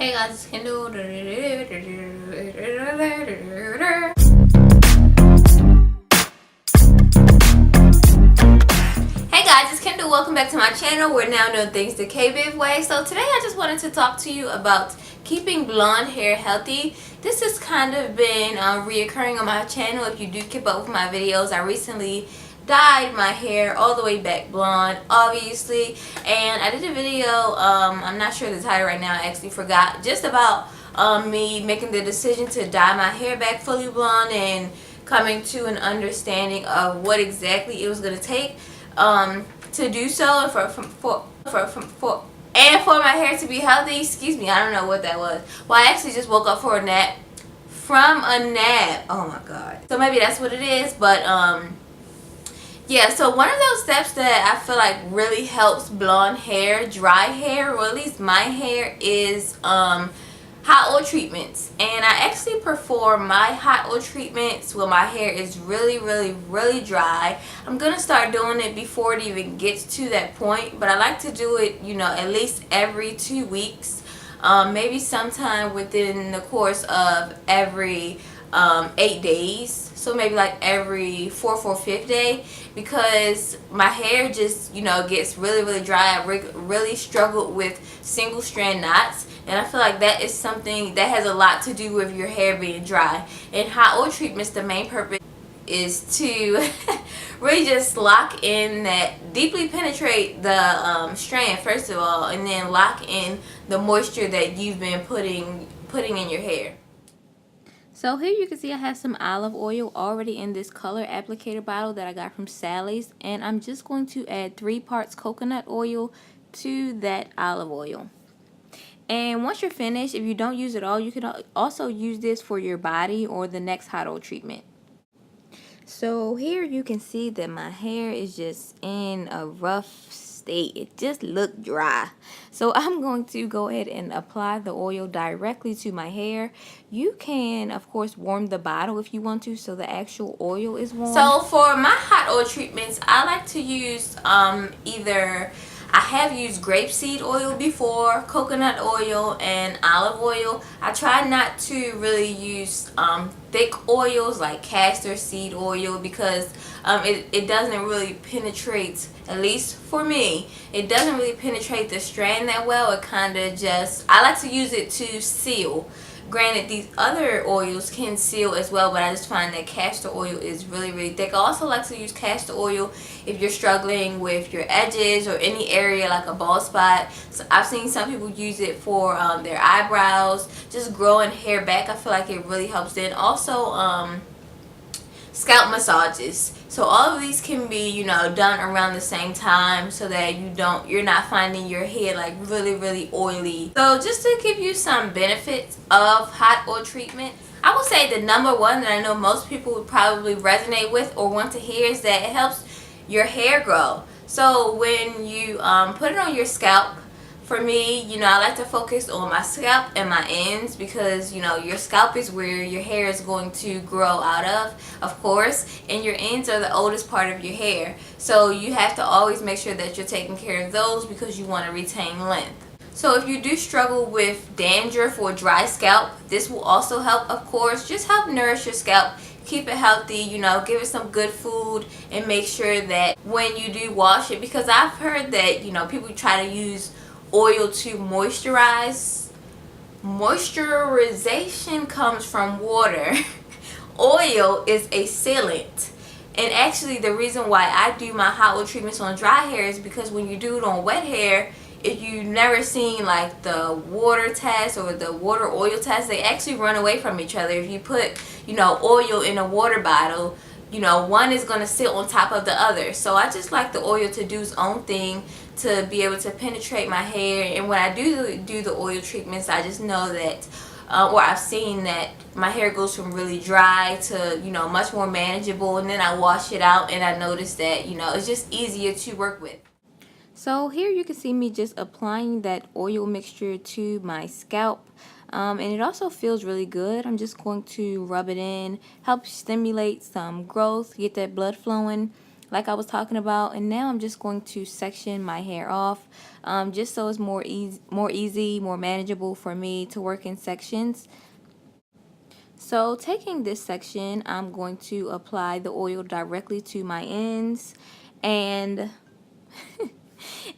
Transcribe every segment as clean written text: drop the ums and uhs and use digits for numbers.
Hey guys, it's Kendall. Hey guys, it's Kendall. Welcome back to my channel. We're now doing things the K-Biv way. So today I just wanted to talk to you about keeping blonde hair healthy. This has kind of been reoccurring on my channel. If you do keep up with my videos, I recently dyed my hair all the way back blonde, obviously, and I did a video, I'm not sure the title right now, I actually forgot, just about me making the decision to dye my hair back fully blonde and coming to an understanding of what exactly it was going to take to do so, and for my hair to be healthy. Excuse me, I don't know what that was. Well, I actually just woke up from a nap. Oh my god. So maybe that's what it is, but yeah, so one of those steps that I feel like really helps blonde hair, dry hair, or at least my hair, is hot oil treatments. And I actually perform my hot oil treatments when my hair is really dry. I'm gonna start doing it before it even gets to that point, but I like to do it, you know, at least every 2 weeks, maybe sometime within the course of every 8 days. So maybe like every 4th or 5th day, because my hair just, you know, gets really dry. I really struggled with single strand knots, and I feel like that is something that has a lot to do with your hair being dry. And hot oil treatments, the main purpose is to really just lock in that, deeply penetrate the strand first of all, and then lock in the moisture that you've been putting in your hair. So here you can see I have some olive oil already in this color applicator bottle that I got from Sally's, and I'm just going to add 3 parts coconut oil to that olive oil. And once you're finished, if you don't use it all, you can also use this for your body or the next hot oil treatment. So here you can see that my hair is just in a rough state. It just looked dry. So I'm going to go ahead and apply the oil directly to my hair. You can, of course, warm the bottle if you want to, so the actual oil is warm. So for my hot oil treatments, I like to use I have used grapeseed oil before, coconut oil, and olive oil. I try not to really use thick oils like castor seed oil, because it doesn't really penetrate, at least for me, it doesn't really penetrate the strand that well. It kind of just, I like to use it to seal. Granted, these other oils can seal as well, but I just find that castor oil is really thick. I also like to use castor oil if you're struggling with your edges or any area like a bald spot. So I've seen some people use it for their eyebrows, just growing hair back. I feel like it really helps. Then also scalp massages. So all of these can be, you know, done around the same time, so that you're not finding your hair like really oily. So just to give you some benefits of hot oil treatment, I would say the number one that I know most people would probably resonate with or want to hear is that it helps your hair grow. So when you put it on your scalp, for me, you know, I like to focus on my scalp and my ends, because, you know, your scalp is where your hair is going to grow out of course, and your ends are the oldest part of your hair. So you have to always make sure that you're taking care of those, because you want to retain length. So if you do struggle with dandruff or dry scalp, this will also help, of course. Just help nourish your scalp, keep it healthy, you know, give it some good food, and make sure that when you do wash it, because I've heard that, you know, people try to use oil to moisturize. Moisturization comes from water. Oil is a sealant. And actually the reason why I do my hot oil treatments on dry hair is because when you do it on wet hair, if you've never seen like the water test or the water oil test, they actually run away from each other. If you put, you know, oil in a water bottle, you know, one is going to sit on top of the other. So I just like the oil to do its own thing, to be able to penetrate my hair. And when I do the oil treatments, I just know that, or I've seen that my hair goes from really dry to, you know, much more manageable. And then I wash it out, and I notice that, you know, it's just easier to work with. So here you can see me just applying that oil mixture to my scalp. And it also feels really good. I'm just going to rub it in, help stimulate some growth, get that blood flowing. like I was talking about. And now I'm just going to section my hair off, just so it's more easy, more manageable for me to work in sections. So taking this section, I'm going to apply the oil directly to my ends, and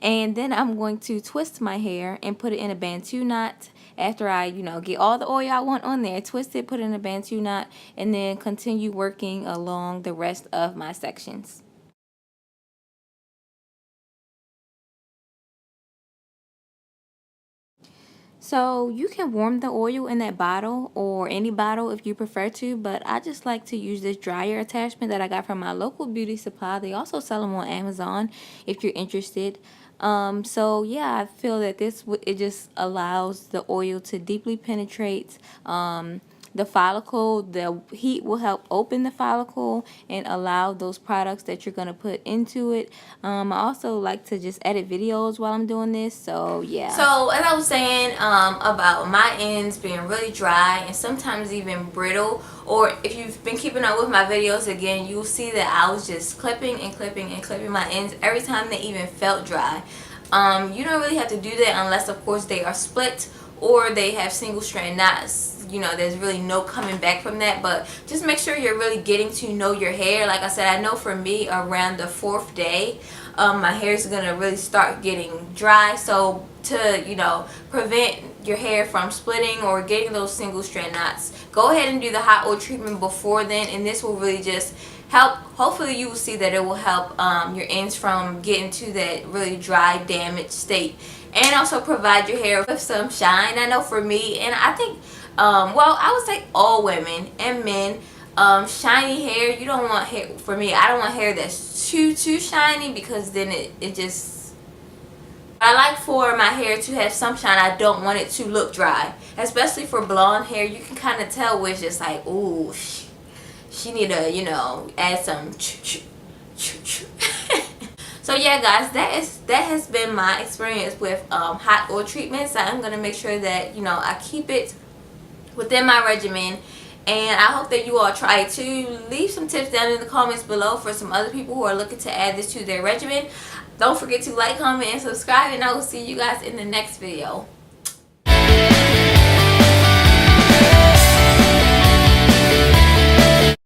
and then I'm going to twist my hair and put it in a bantu knot. After I, get all the oil I want on there, twist it, put it in a bantu knot, and then continue working along the rest of my sections. So you can warm the oil in that bottle or any bottle if you prefer to, but I just like to use this dryer attachment that I got from my local beauty supply. They also sell them on Amazon if you're interested. So yeah, I feel that it just allows the oil to deeply penetrate the follicle. The heat will help open the follicle and allow those products that you're going to put into it. I also like to just edit videos while I'm doing this, so yeah. So as I was saying about my ends being really dry and sometimes even brittle, or if you've been keeping up with my videos, again, you'll see that I was just clipping and clipping and clipping my ends every time they even felt dry. You don't really have to do that unless, of course, they are split or they have single strand knots. There's really no coming back from that, but just make sure you're really getting to know your hair. Like I said, I know for me, around the 4th day, my hair is gonna really start getting dry. So to prevent your hair from splitting or getting those single strand knots, go ahead and do the hot oil treatment before then, and this will really just help. Hopefully you will see that it will help your ends from getting to that really dry, damaged state, and also provide your hair with some shine. I know for me, and I think well, I would say all women and men, shiny hair, you don't want hair. For me, I don't want hair that's too shiny, because then it just, I like for my hair to have some shine. I don't want it to look dry, especially for blonde hair. You can kind of tell where it's just like, ooh, she need to add some So yeah, guys, that has been my experience with hot oil treatments. I'm gonna make sure that I keep it within my regimen, and I hope that you all try it too. Leave some tips down in the comments below for some other people who are looking to add this to their regimen. Don't forget to like, comment, and subscribe, and I will see you guys in the next video.